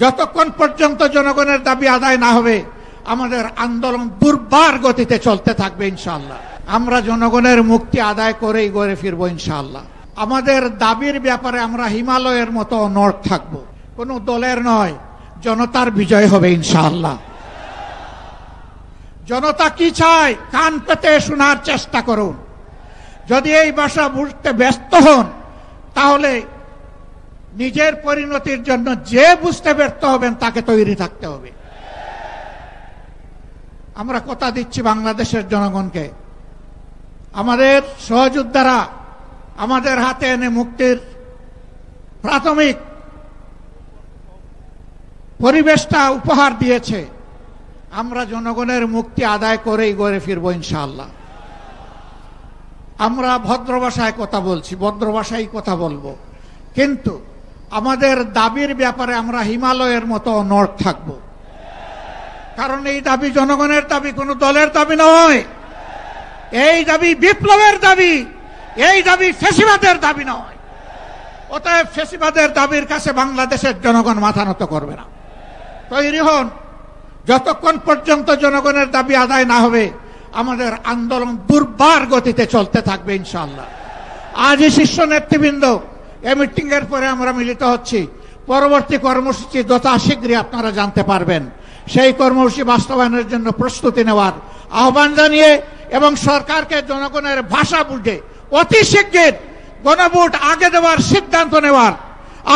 যতক্ষণ পর্যন্ত জনগণের দাবি আদায় না হবে আমাদের আন্দোলন দুর্বার গতিতে চলতে থাকবে ইনশাআল্লাহ। আমরা জনগণের মুক্তি আদায় করেই গড়ে ফিরবো ইনশাআল্লাহ। আমাদের দাবির ব্যাপারে আমরা হিমালয়ের মতো অনড় থাকব, কোনো দলের নয়, জনতার বিজয় হবে ইনশাআল্লাহ। জনতা কি চায় কান পেতে শোনার চেষ্টা করুন। যদি এই ভাষা বুঝতে ব্যস্ত হন তাহলে নিজের পরিণতির জন্য যে বুঝতে ব্যর্থ হবেন তাকে তৈরি থাকতে হবে। আমরা কথা দিচ্ছি বাংলাদেশের জনগণকে, আমাদের সহযোদ্ধারা আমাদের হাতে এনে মুক্তির প্রাথমিক পরিবেশটা উপহার দিয়েছে। আমরা জনগণের মুক্তি আদায় করেই গড়ে ফিরবো ইনশাআল্লাহ। আমরা ভদ্র ভাষায় কথা বলছি, ভদ্র ভাষায় কথা বলবো, কিন্তু আমাদের দাবির ব্যাপারে আমরা হিমালয়ের মতো অনড় থাকব। কারণ এই দাবি জনগণের দাবি, কোনো দলের দাবি নয়। এই দাবি বিপ্লবের দাবি, এই দাবি ফ্যাসিবাদের দাবি নয়। অতএব ফ্যাসিবাদের দাবির কাছে বাংলাদেশের জনগণ মাথা নত করবে না। তৈরি হন। যতক্ষণ পর্যন্ত জনগণের দাবি আদায় না হবে আমাদের আন্দোলন দুর্বার গতিতে চলতে থাকবে ইনশাআল্লাহ। আজই শীর্ষ নেতৃবৃন্দ এই মিটিং এর পরে আমরা মিলিত হচ্ছি। পরবর্তী কর্মসূচি যথা শীঘ্রই আপনারা জানতে পারবেন। সেই কর্মসূচি বাস্তবায়নের জন্য প্রস্তুতি নেওয়ার আহ্বান জানিয়ে এবং সরকারকে জনগণের ভাষা বুঝে অতি শীঘ্র গণভোট আগে দেওয়ার সিদ্ধান্ত নেওয়ার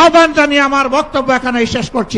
আহ্বান জানিয়ে আমার বক্তব্য এখানেই শেষ করছি।